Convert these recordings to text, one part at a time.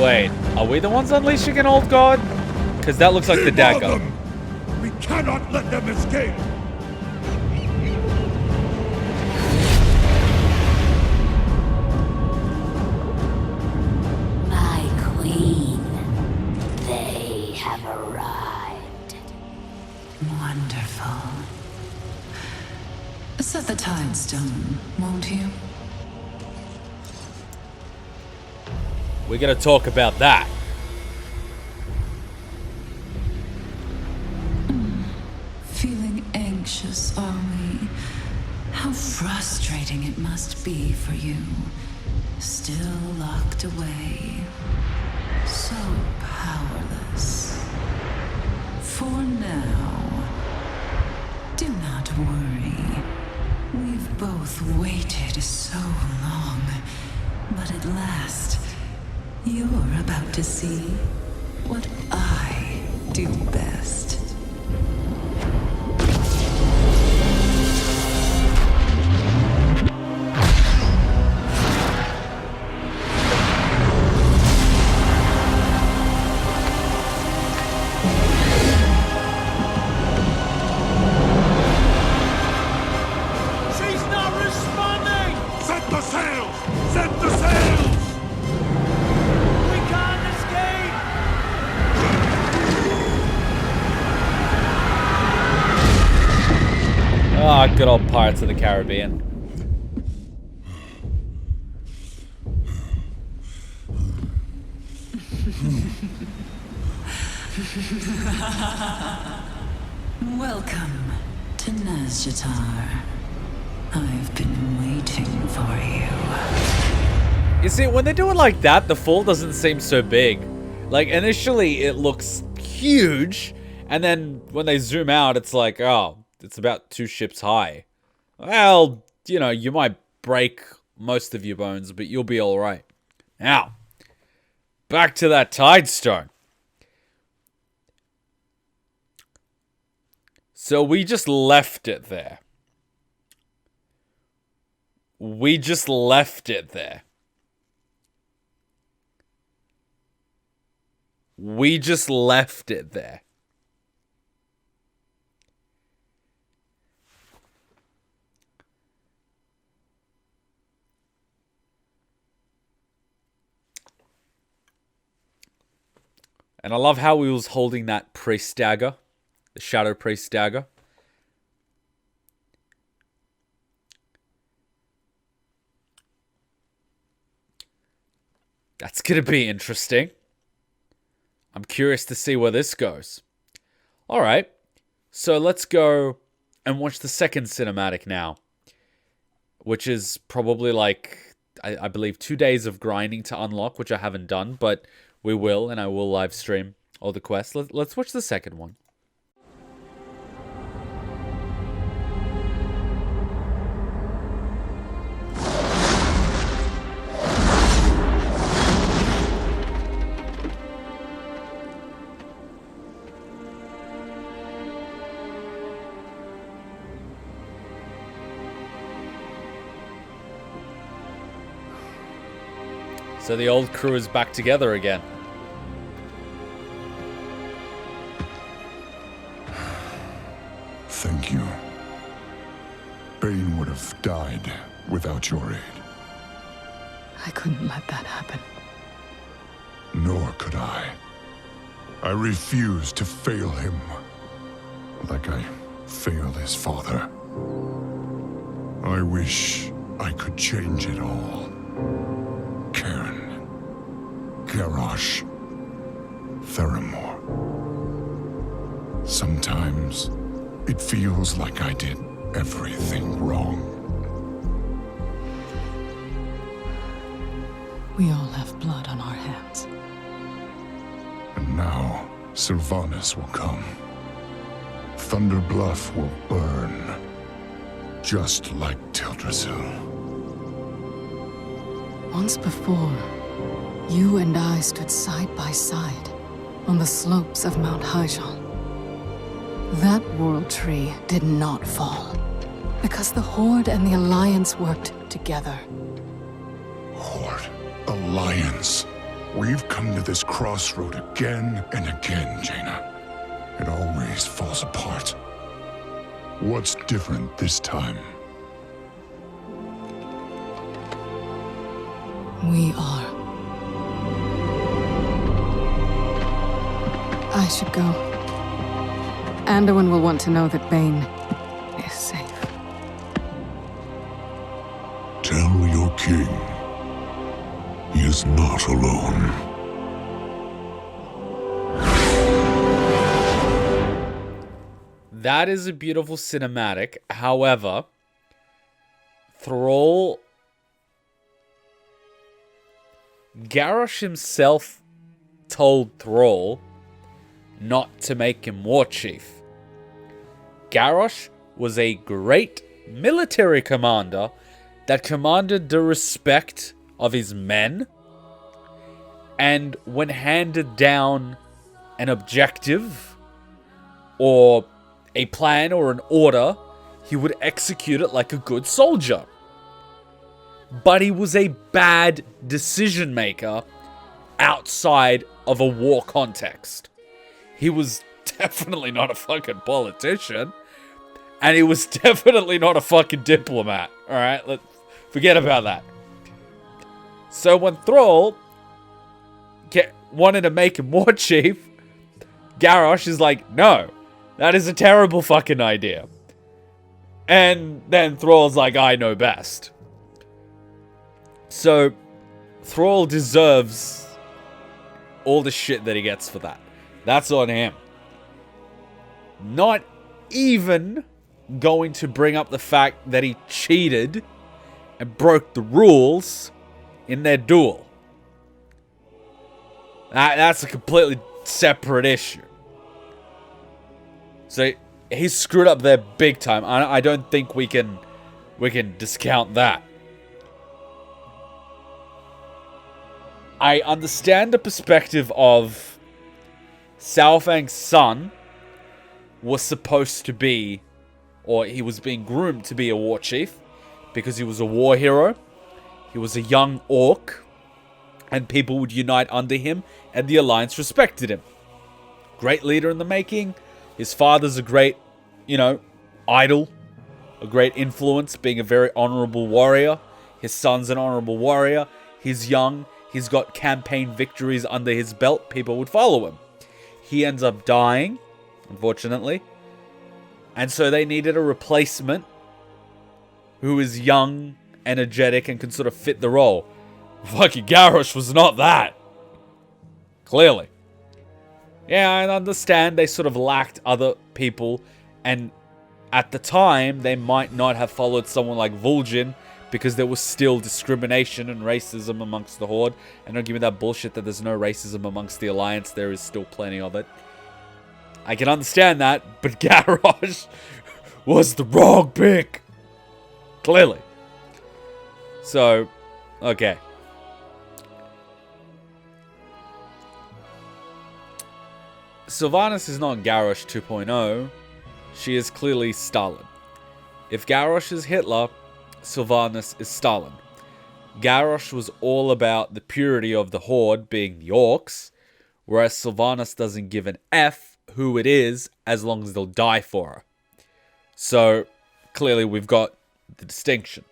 Wait, are we the ones unleashing an old god? Because that looks like the dagger. We cannot let them escape! My queen, they have arrived. Wonderful. Set the tide stone, won't you? We're gonna talk about that. Feeling anxious, are we? How frustrating it must be for you. Still locked away. So powerless. For now, do not worry. We've both waited so long. But at last, you're about to see what I do best. Good old Pirates of the Caribbean. Welcome to Azshara. I've been waiting for you. You see, when they do it like that, the fall doesn't seem so big. Like, initially it looks huge, and then when they zoom out, it's like, oh, it's about 2 ships high. Well, you know, you might break most of your bones, but you'll be alright. Now, back to that Tidestone. So we just left it there. We just left it there. We just left it there. And I love how he was holding that priest dagger. The shadow priest dagger. That's going to be interesting. I'm curious to see where this goes. Alright. So let's go and watch the second cinematic now. Which is probably like, I believe 2 days of grinding to unlock, which I haven't done, but we will, and I will live stream all the quests. Let's watch the second one. So the old crew is back together again. Thank you. Bane would have died without your aid. I couldn't let that happen. Nor could I. I refused to fail him. Like I failed his father. I wish I could change it all. Karen. Garrosh. Theramore. Sometimes it feels like I did everything wrong. We all have blood on our hands. And now, Sylvanas will come. Thunder Bluff will burn. Just like Teldrassil. Once before, you and I stood side by side on the slopes of Mount Hyjal. That world tree did not fall, because the Horde and the Alliance worked together. Horde. Alliance. We've come to this crossroad again and again, Jaina. It always falls apart. What's different this time? We are. I should go. Anduin will want to know that Bane is safe. Tell your king he is not alone. That is a beautiful cinematic. However, Thrall... Garrosh himself told Thrall not to make him war chief. Garrosh was a great military commander that commanded the respect of his men, and when handed down an objective or a plan or an order, he would execute it like a good soldier. But he was a bad decision maker outside of a war context. He was definitely not a fucking politician, and he was definitely not a fucking diplomat. Alright, let's forget about that. So when Thrall wanted to make him war chief, Garrosh is like, no, that is a terrible fucking idea. And then Thrall's like, I know best. So Thrall deserves all the shit that he gets for that. That's on him. Not even going to bring up the fact that he cheated and broke the rules in their duel. That's a completely separate issue. So he screwed up there big time. I don't think we can discount that. I understand the perspective of Cao Fang's son was supposed to be, or he was being groomed to be a war chief because he was a war hero. He was a young orc, and people would unite under him, and the Alliance respected him. Great leader in the making. His father's a great, idol, a great influence, being a very honorable warrior. His son's an honorable warrior. He's young. He's got campaign victories under his belt. People would follow him. He ends up dying, unfortunately. And so they needed a replacement who is young, energetic, and can sort of fit the role. Fucking Garrosh was not that. Clearly. Yeah, I understand they sort of lacked other people. And at the time, they might not have followed someone like Vol'jin, because there was still discrimination and racism amongst the Horde. And don't give me that bullshit that there's no racism amongst the Alliance. There is still plenty of it. I can understand that, but Garrosh was the wrong pick. Clearly. So, okay. Sylvanas is not Garrosh 2.0. She is clearly Stalin. If Garrosh is Hitler, Sylvanas is Stalin. Garrosh was all about the purity of the Horde being the Orcs, whereas Sylvanas doesn't give an F who it is as long as they'll die for her. So, clearly we've got the distinction.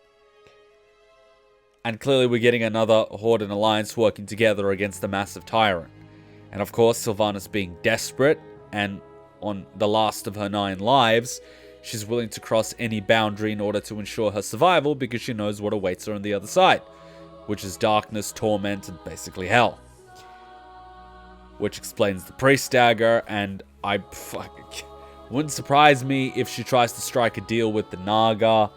And clearly we're getting another Horde and Alliance working together against the massive tyrant. And of course, Sylvanas being desperate, and on the last of her 9 lives, she's willing to cross any boundary in order to ensure her survival because she knows what awaits her on the other side, which is darkness, torment, and basically hell. Which explains the priest dagger, and wouldn't surprise me if she tries to strike a deal with the Naga,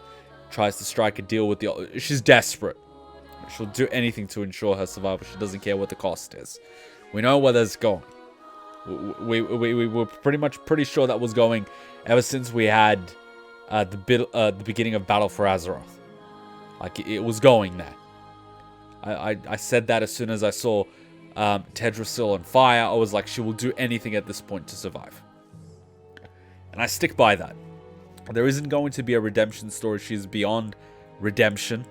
tries to strike a deal with the... She's desperate. She'll do anything to ensure her survival. She doesn't care what the cost is. We know where that's going. We were pretty sure that was going ever since we had the beginning of Battle for Azeroth. Like, it was going there. I said that as soon as I saw Tedrasil on fire. I was like, she will do anything at this point to survive. And I stick by that. There isn't going to be a redemption story. She's beyond redemption.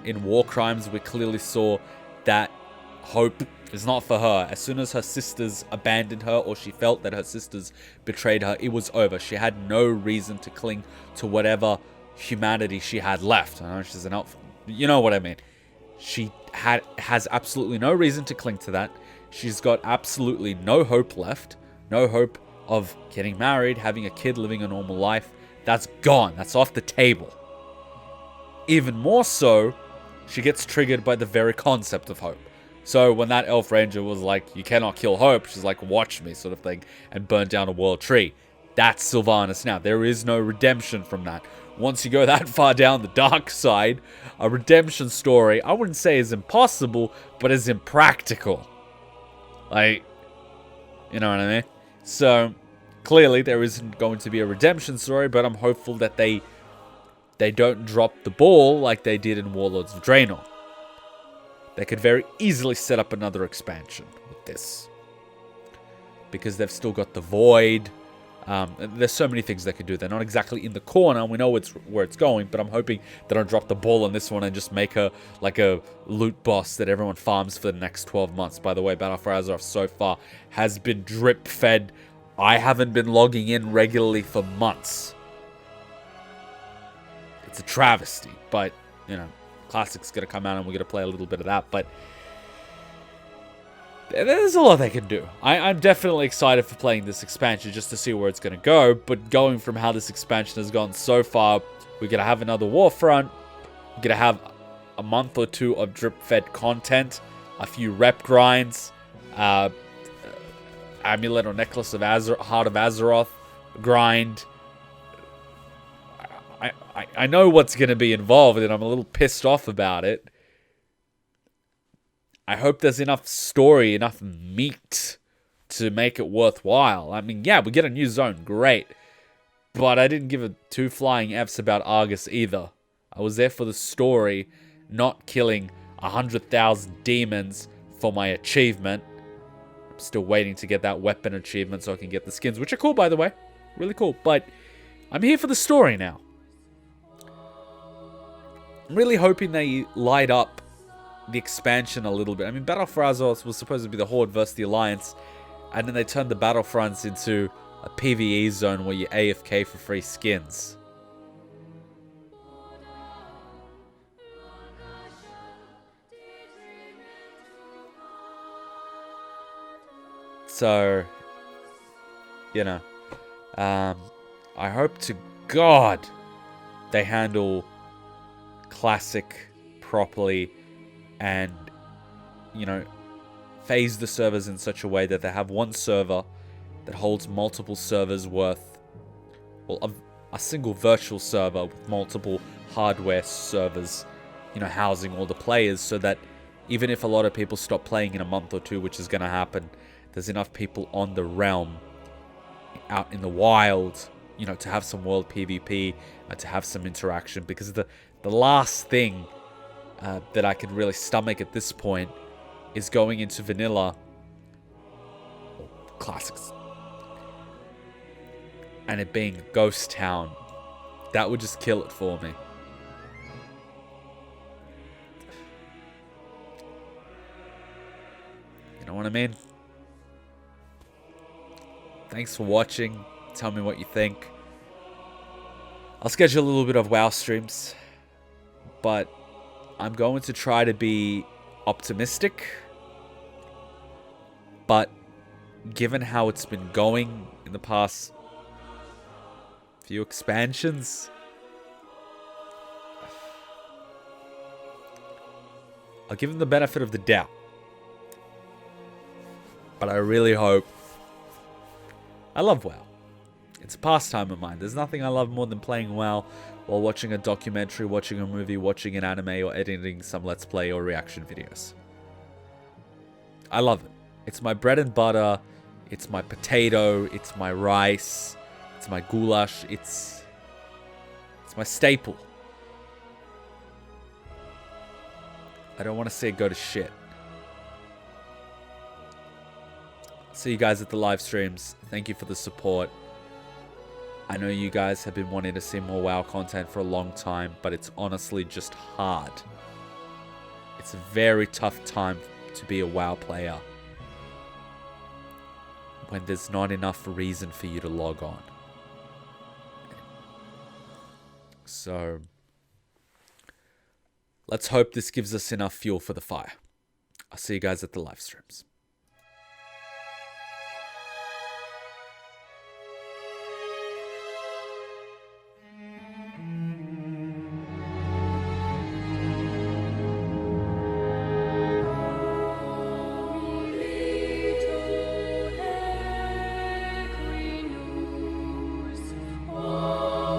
In War Crimes, we clearly saw that hope is not for her. As soon as her sisters abandoned her, or she felt that her sisters betrayed her, it was over. She had no reason to cling to whatever humanity she had left. I know she's an elf. You know what I mean. She has absolutely no reason to cling to that. She's got absolutely no hope left. No hope of getting married, having a kid, living a normal life. That's gone. That's off the table. Even more so, she gets triggered by the very concept of hope. So when that elf ranger was like, you cannot kill hope, she's like, watch me, sort of thing, and burned down a world tree. That's Sylvanas now. There is no redemption from that. Once you go that far down the dark side, a redemption story, I wouldn't say is impossible, but is impractical. Like, you know what I mean? So, clearly there isn't going to be a redemption story, but I'm hopeful that they don't drop the ball like they did in Warlords of Draenor. They could very easily set up another expansion with this. Because they've still got the Void. There's so many things they could do. They're not exactly in the corner. We know where it's going, but I'm hoping they don't drop the ball on this one and just make her like a loot boss that everyone farms for the next 12 months. By the way, Battle for Azeroth so far has been drip fed. I haven't been logging in regularly for months. It's a travesty, but, you know, Classic's going to come out and we're going to play a little bit of that, but there's a lot they can do. I'm definitely excited for playing this expansion just to see where it's going to go, but going from how this expansion has gone so far, we're going to have another Warfront, we're going to have a month or two of drip-fed content, a few rep grinds, Amulet or Necklace of Heart of Azeroth grind. I know what's going to be involved, and I'm a little pissed off about it. I hope there's enough story, enough meat to make it worthwhile. I mean, yeah, we get a new zone, great. But I didn't give a two flying Fs about Argus either. I was there for the story, not killing 100,000 demons for my achievement. I'm still waiting to get that weapon achievement so I can get the skins, which are cool, by the way. Really cool. But I'm here for the story now. I'm really hoping they light up the expansion a little bit. I mean, Battle for Azeroth was supposed to be the Horde versus the Alliance, and then they turned the Battlefronts into a PvE zone where you AFK for free skins. So, you know, I hope to God they handle Classic properly and, you know, phase the servers in such a way that they have one server that holds multiple servers worth, well, a single virtual server with multiple hardware servers, you know, housing all the players, so that even if a lot of people stop playing in a month or two, which is going to happen, there's enough people on the realm out in the wild, you know, to have some world PvP and to have some interaction, because the last thing that I can really stomach at this point is going into vanilla or classics and it being a ghost town. That would just kill it for me. You know what I mean? Thanks for watching. Tell me what you think. I'll schedule a little bit of WoW streams, but I'm going to try to be optimistic. But given how it's been going in the past few expansions, I'll give them the benefit of the doubt. But I really hope... I love WoW. It's a pastime of mine. There's nothing I love more than playing WoW while watching a documentary, watching a movie, watching an anime, or editing some Let's Play or reaction videos. I love it. It's my bread and butter. It's my potato. It's my rice. It's my goulash. It's my staple. I don't want to see it go to shit. See you guys at the live streams. Thank you for the support. I know you guys have been wanting to see more WoW content for a long time, but it's honestly just hard. It's a very tough time to be a WoW player when there's not enough reason for you to log on. So let's hope this gives us enough fuel for the fire. I'll see you guys at the live streams.